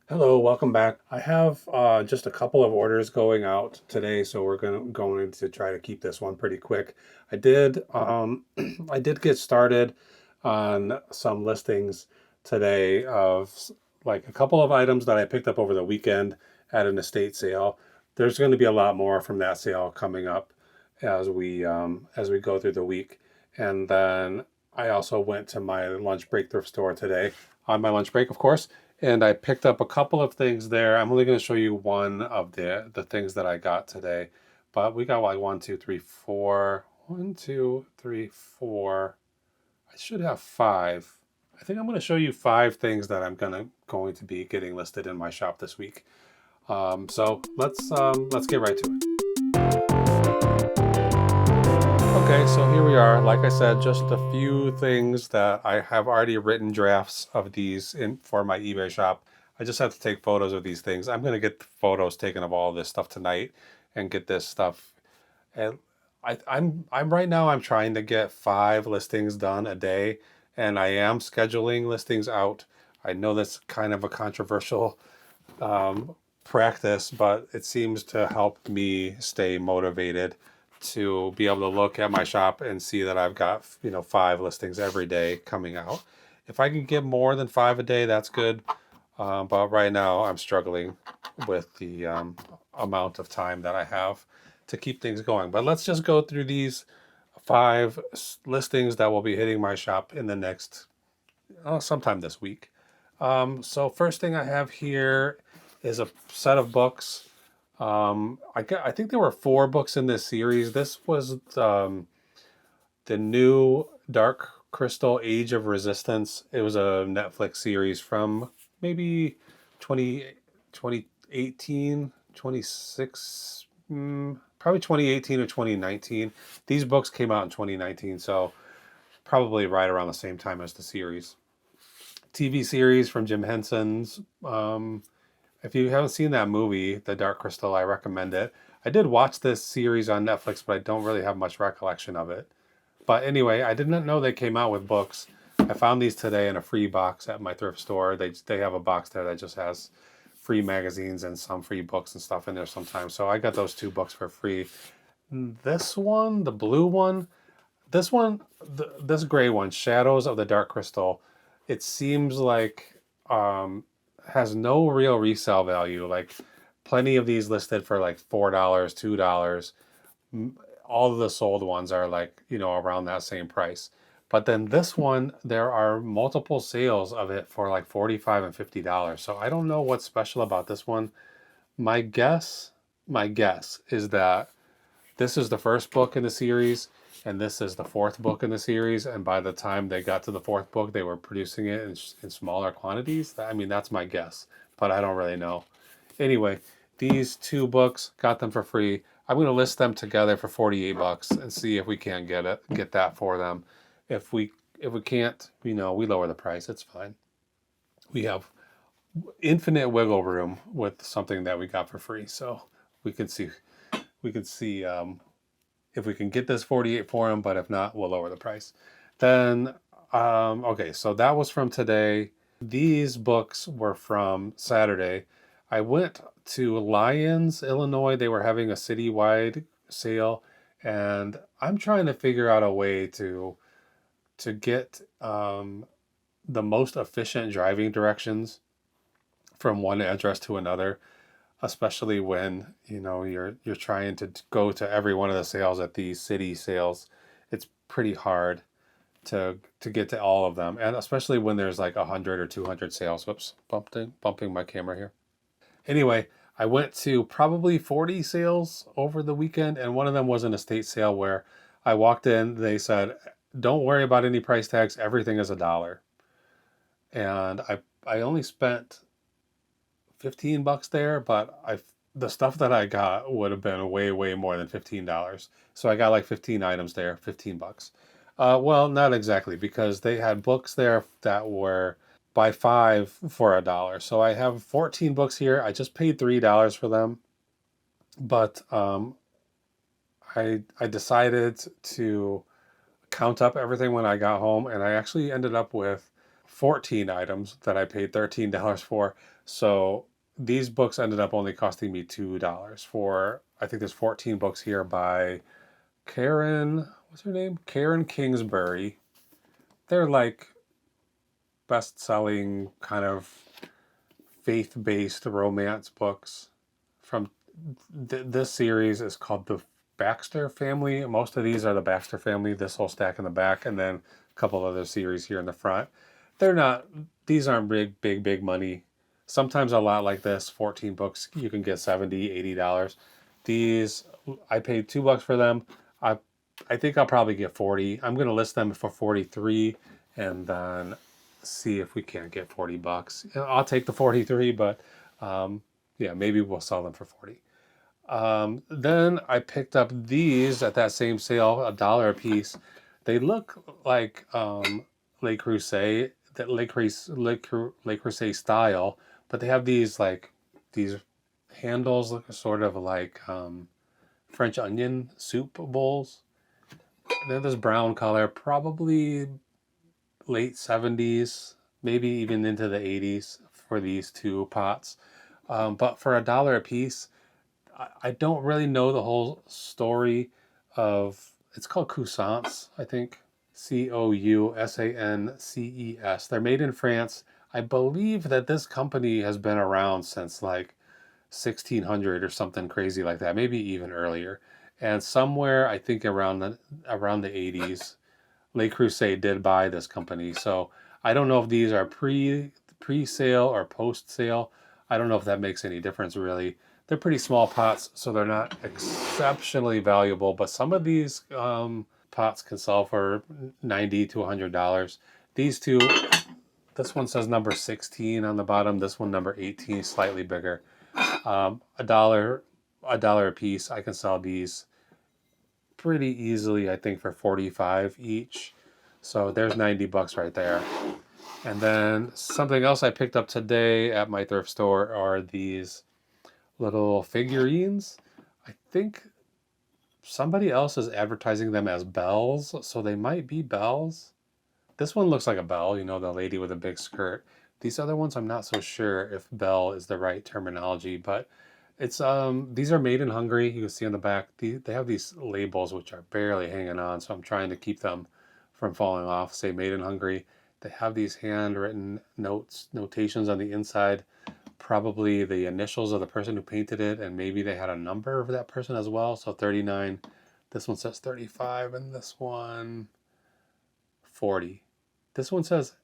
Hello, welcome back. I have just a couple of orders going out today, so we're going to try to keep this one pretty quick. I did I did get started on some listings today of like a couple of items that I picked up over the weekend at an estate sale. There's going to be a lot more from that sale coming up as we go through the week. And then I also went to my lunch break thrift store today on my lunch break, of course, and I picked up a couple of things there. I'm only going to show you one of the things that I got today, but we got like one, two, three, four. One, two, three, four. I should have five. I think I'm going to show you five things that I'm going to be getting listed in my shop this week. So let's get right to it. Okay, so here we are. Like I said, just a few things that I have already written drafts of these in for my eBay shop. I just have to take photos of these things. I'm gonna get photos taken of all this stuff tonight and get this stuff. And I'm right now I'm trying to get 5 listings done a day, and I am scheduling listings out. I know that's kind of a controversial practice, but it seems to help me stay motivated to be able to look at my shop and see that I've got 5 listings every day coming out. If I can get more than 5 a day, that's good. But right now I'm struggling with the amount of time that I have to keep things going. But let's just go through these 5 listings that will be hitting my shop in the next sometime this week. So first thing I have here is a set of books. I think there were 4 books in this series. This was the new Dark Crystal Age of Resistance. It was a Netflix series from maybe 20, 2018, 26, probably 2018 or 2019. These books came out in 2019, so probably right around the same time as the series. TV series from Jim Henson's. If you haven't seen that movie, The Dark Crystal, I recommend it. I did watch this series on Netflix, but I don't really have much recollection of it. But anyway, I didn't know they came out with books. I found these today in a free box at my thrift store. They have a box there that just has free magazines and some free books and stuff in there sometimes. So I got those 2 books for free. This one, the blue one, this gray one, Shadows of the Dark Crystal, it seems like has no real resale value. Like plenty of these listed for like $4, $2. All of the sold ones are like, around that same price. But then this one, there are multiple sales of it for like $45 and $50. So I don't know what's special about this one. My guess, my guess is that this is the first book in the series, and this is the 4th book in the series. And by the time they got to the 4th book, they were producing it in smaller quantities. I mean, that's my guess, but I don't really know. Anyway, these 2 books, got them for free. I'm going to list them together for $48 and see if we can't get that for them. If we can't, we lower the price. It's fine. We have infinite wiggle room with something that we got for free, so we can see if we can get this 48 for them, but if not, we'll lower the price. Then, okay, so that was from today. These books were from Saturday. I went to Lyons, Illinois. They were having a citywide sale, and I'm trying to figure out a way to get the most efficient driving directions from one address to another, especially when you're trying to go to every one of the sales at these city sales. It's pretty hard to get to all of them, and especially when there's like 100 or 200 sales. Whoops, bumping my camera here. Anyway, I went to probably 40 sales over the weekend, and one of them was an estate sale where I walked in. They said, "Don't worry about any price tags. Everything is $1." And I only spent $15 there, but the stuff that I got would have been way more than $15. So I got like 15 items there, $15. Well, not exactly, because they had books there that were buy 5 for $1. So I have 14 books here. I just paid $3 for them, but I decided to count up everything when I got home, and I actually ended up with 14 items that I paid $13 for. So these books ended up only costing me $2 for, I think there's 14 books here by Karen, what's her name? Karen Kingsbury. They're like best-selling kind of faith-based romance books from this series is called the Baxter family. Most of these are the Baxter family, this whole stack in the back, and then a couple other series here in the front. They're not, these aren't big money. Sometimes a lot like this, 14 books, you can get $70, $80. These, I paid $2 for them. I I think I'll probably get 40. I'm gonna list them for 43 and then see if we can't get 40 bucks. I'll take the 43, but yeah, maybe we'll sell them for 40. Then I picked up these at that same sale, $1 a piece. They look like Le Creuset, that Le Creuset style, but they have these like these handles, look sort of like French onion soup bowls. They're this brown color, probably late 70s, maybe even into the 80s for these two pots. But for $1 a piece, I don't really know the whole story of, it's called Cousance, I think. Cousance. They're made in France. I believe that this company has been around since like 1600 or something crazy like that, maybe even earlier. And somewhere, I think around the 80s, Le Creuset did buy this company. So I don't know if these are pre-sale or post-sale. I don't know if that makes any difference really. They're pretty small pots, so they're not exceptionally valuable. But some of these pots can sell for $90 to $100. These two, this one says number 16 on the bottom. This one number 18, slightly bigger. $1 a piece. I can sell these pretty easily, I think, for 45 each. So there's 90 bucks right there. And then something else I picked up today at my thrift store are these little figurines. I think somebody else is advertising them as bells, so they might be bells. This one looks like a bell, you know, the lady with a big skirt. These other ones, I'm not so sure if bell is the right terminology, but it's these are made in Hungary. You can see on the back, they have these labels which are barely hanging on, so I'm trying to keep them from falling off. Say made in Hungary. They have these handwritten notations on the inside, probably the initials of the person who painted it, and maybe they had a number of that person as well. So 39. This one says 35, and this one 40. This one says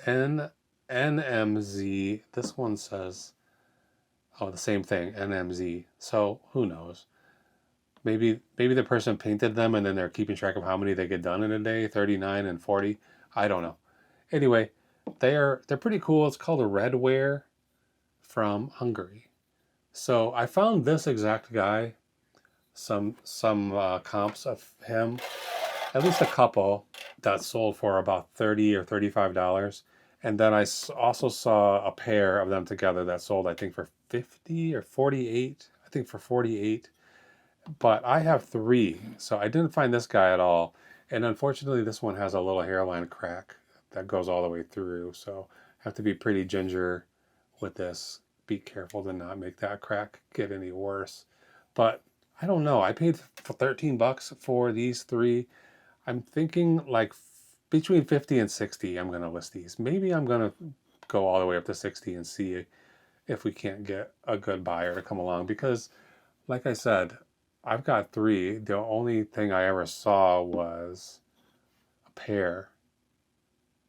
NMZ. This one says, oh, the same thing, NMZ. So who knows? Maybe the person painted them and then they're keeping track of how many they get done in a day, 39 and 40. I don't know. Anyway, they're pretty cool. It's called a redware from Hungary. So I found this exact guy, some comps of him, at least a couple that sold for about $30 or $35. And then I also saw a pair of them together that sold, I think, for 50 or 48. I think for 48. But I have three, so I didn't find this guy at all. And unfortunately, this one has a little hairline crack that goes all the way through. So I have to be pretty ginger with this. Be careful to not make that crack get any worse. But I don't know. I paid for 13 bucks for these three. I'm thinking like between 50 and 60, I'm going to list these. Maybe I'm going to go all the way up to 60 and see if we can't get a good buyer to come along. Because, like I said, I've got three. The only thing I ever saw was a pair,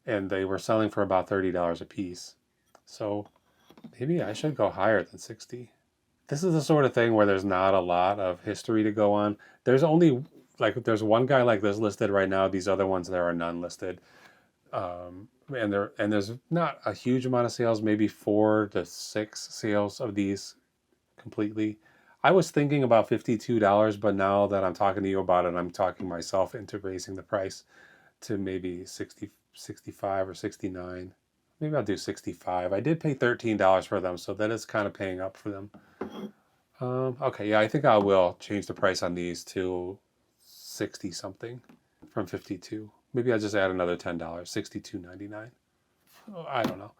and they were selling for about $30 a piece. So maybe I should go higher than 60. This is the sort of thing where there's not a lot of history to go on. There's only there's one guy like this listed right now. These other ones, there are none listed. And there's not a huge amount of sales, maybe 4 to 6 sales of these completely. I was thinking about $52, but now that I'm talking to you about it, I'm talking myself into raising the price to maybe 60, 65 or 69. Maybe I'll do 65. I did pay $13 for them, so that is kind of paying up for them. Okay, yeah, I think I will change the price on these to 60 something from 52. Maybe I'll just add another $10, $62.99. I don't know.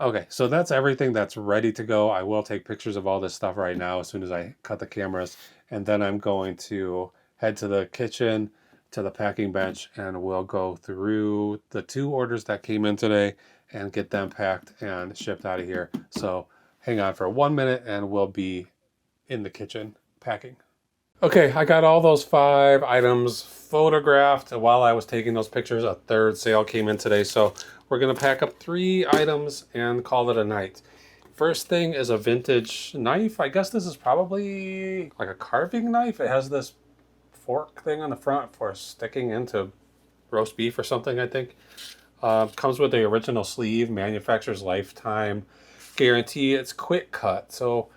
Okay, so that's everything that's ready to go. I will take pictures of all this stuff right now as soon as I cut the cameras. And then I'm going to head to the kitchen, to the packing bench, and we'll go through the 2 orders that came in today and get them packed and shipped out of here. So hang on for 1 minute and we'll be in the kitchen packing. Okay, I got all those 5 items photographed. While I was taking those pictures, a 3rd sale came in today. So we're gonna pack up 3 items and call it a night. First thing is a vintage knife. I guess this is probably like a carving knife. It has this fork thing on the front for sticking into roast beef or something, I think. Comes with the original sleeve, manufacturer's lifetime guarantee. It's quick cut. So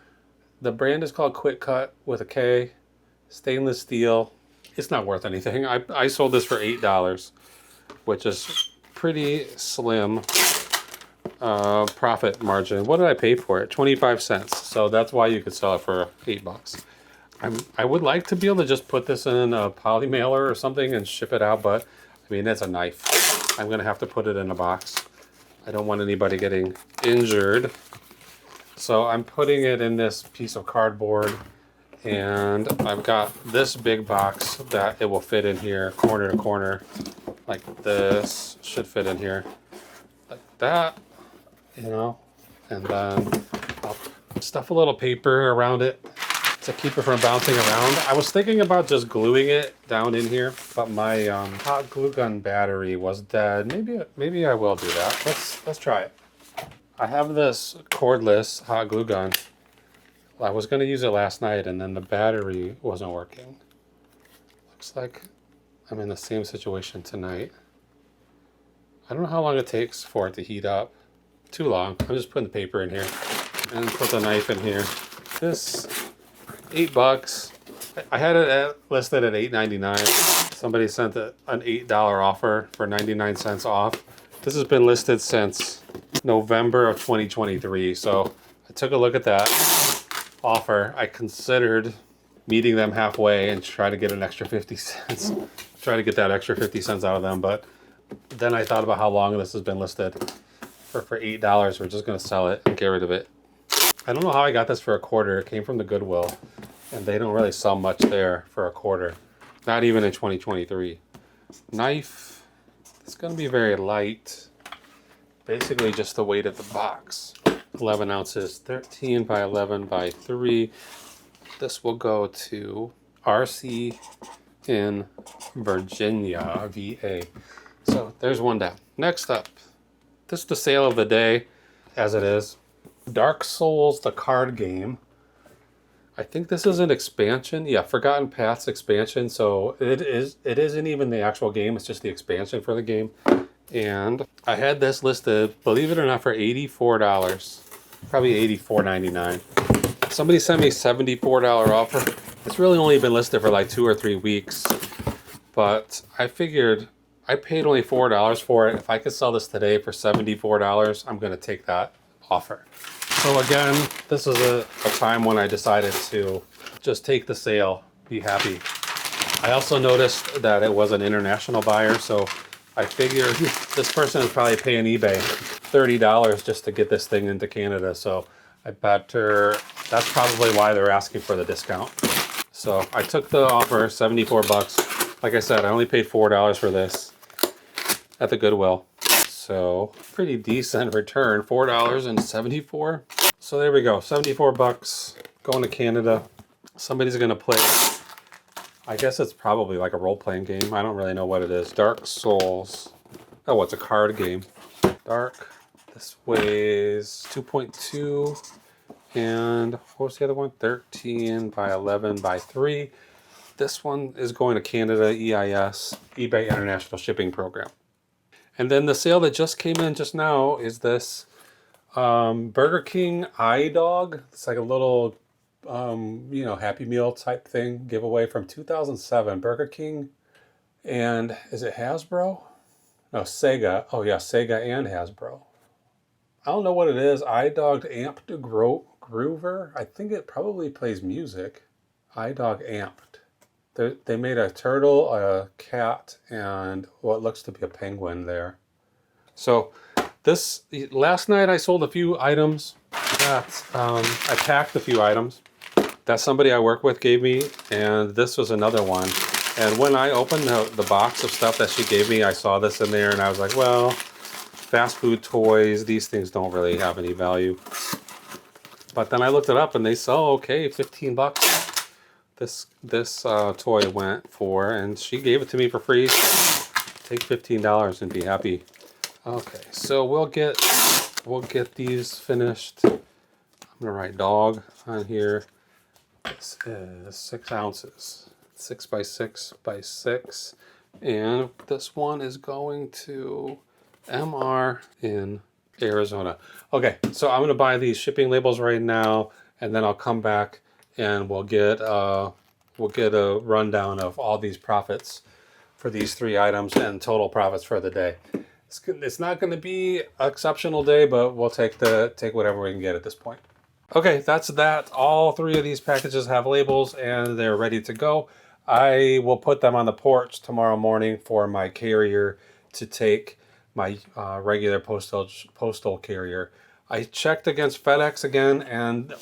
the brand is called Quick Cut with a K. Stainless steel. It's not worth anything. I sold this for $8, which is pretty slim profit margin. What did I pay for it? 25 cents. So that's why you could sell it for $8. I would like to be able to just put this in a poly mailer or something and ship it out, but I mean, it's a knife. I'm gonna have to put it in a box. I don't want anybody getting injured. So I'm putting it in this piece of cardboard, and I've got this big box that it will fit in here, corner to corner, like this. Should fit in here, like that, you know. And then I'll stuff a little paper around it to keep it from bouncing around. I was thinking about just gluing it down in here, but my hot glue gun battery was dead. Maybe I will do that. Let's try it. I have this cordless hot glue gun. I was going to use it last night, and then the battery wasn't working. Looks like I'm in the same situation tonight. I don't know how long it takes for it to heat up. Too long. I'm just putting the paper in here and put the knife in here. This $8. I had it listed at $8.99. Somebody sent an $8 offer for 99 cents off. This has been listed since November of 2023. So I took a look at that offer. I considered meeting them halfway and try to get an extra 50 cents. Try to get that extra 50 cents out of them. But then I thought about how long this has been listed. For $8, we're just going to sell it and get rid of it. I don't know how I got this for a quarter. It came from the Goodwill, and they don't really sell much there for a quarter. Not even in 2023. Knife. It's going to be very light. Basically just the weight of the box. 11 ounces, 13 by 11 by 3. This will go to RC in Virginia, VA. So there's one down. Next up, this is the sale of the day, as it is. Dark Souls, the card game. I think this is an expansion. Yeah, Forgotten Paths expansion. So it isn't even the actual game. It's just the expansion for the game. And I had this listed, believe it or not, for $84. Probably $84.99. Somebody sent me a $74 offer. It's really only been listed for like 2 or 3 weeks. But I figured I paid only $4 for it. If I could sell this today for $74, I'm going to take that offer. So again, this is a time when I decided to just take the sale, be happy. I also noticed that it was an international buyer, so I figured this person is probably paying eBay $30 just to get this thing into Canada. So I better, that's probably why they're asking for the discount. So I took the offer, 74 bucks. Like I said, I only paid $4 for this at the Goodwill. So pretty decent return, $4.74. So there we go, 74 bucks going to Canada. Somebody's gonna play, I guess it's probably like a role-playing game. I don't really know what it is. Dark Souls. Oh, it's a card game. Dark. This weighs 2.2. And what was the other one? 13 by 11 by 3. This one is going to Canada, EIS, eBay International Shipping Program. And then the sale that just came in just now is this Burger King iDog. It's like a little, Happy Meal type thing, giveaway from 2007. Burger King, and is it Hasbro? No, Sega. Oh yeah, Sega and Hasbro. I don't know what it is. iDog Amped Groover. I think it probably plays music. iDog Amped. They made a turtle, a cat, and what looks to be a penguin there. So This last night I sold a few items that I packed a few items that somebody I work with gave me, and this was another one. And when I opened the box of stuff that she gave me, I saw this in there, and I was like, well, fast food toys, these things don't really have any value. But then I looked it up, and they sell okay, 15 bucks. This toy went for, and she gave it to me for free. So take $15 and be happy. Okay, so we'll get these finished. I'm gonna write dog on here. This is 6 ounces, 6 by 6 by 6, and this one is going to MR in Arizona. Okay, so I'm gonna buy these shipping labels right now, and then I'll come back and we'll get a rundown of all these profits for these 3 items and total profits for the day. It's not going to be an exceptional day, but we'll take whatever we can get at this point. Okay, that's that. All 3 of these packages have labels and they're ready to go. I will put them on the porch tomorrow morning for my carrier to take, my regular postal carrier. I checked against FedEx again, and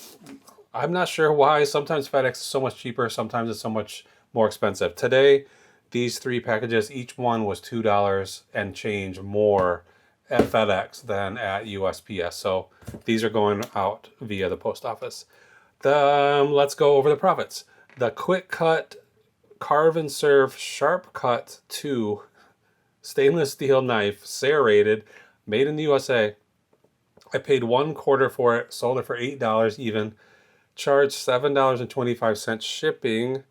I'm not sure why. Sometimes FedEx is so much cheaper, sometimes it's so much more expensive. Today, these 3 packages, each one was $2 and change more at FedEx than at USPS. So these are going out via the post office. Let's go over the profits. The Quick Cut Carve and Serve Sharp Cut 2 stainless steel knife, serrated, made in the USA. I paid $1.25 for it, sold it for $8 even, charged $7.25 shipping.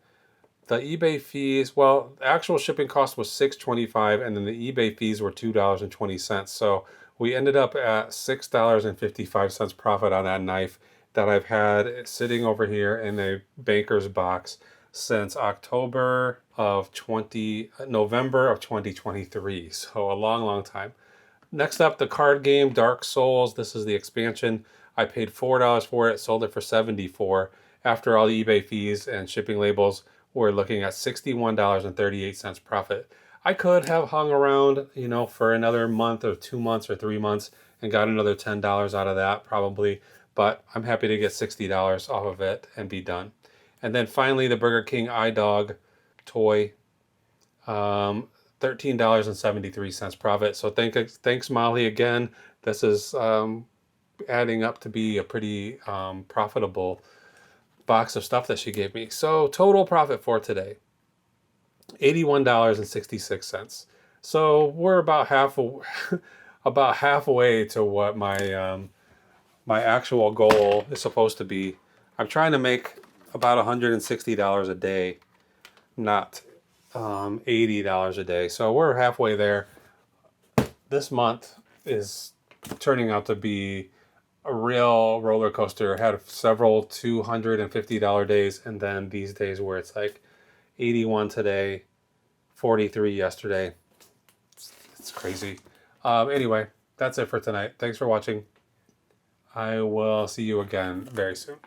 The eBay fees, well, the actual shipping cost was $6.25, and then the eBay fees were $2.20. So we ended up at $6.55 profit on that knife that I've had sitting over here in a banker's box since November of 2023. So a long, long time. Next up, the card game Dark Souls. This is the expansion. I paid $4 for it, sold it for $74. After all the eBay fees and shipping labels, we're looking at $61.38 profit. I could have hung around, for another month or 2 months or 3 months and got another $10 out of that probably, but I'm happy to get $60 off of it and be done. And then finally, the Burger King iDog toy, $13.73 profit. So thanks Molly again. This is adding up to be a pretty profitable box of stuff that she gave me. So total profit for today, $81.66. So we're about halfway to what my my actual goal is supposed to be. I'm trying to make about $160 a day, not $80 a day. So we're halfway there. This month is turning out to be a real roller coaster. I had several $250 days, and then these days where it's like 81 today, 43 yesterday. It's crazy. Anyway, that's it for tonight. Thanks for watching. I will see you again very soon.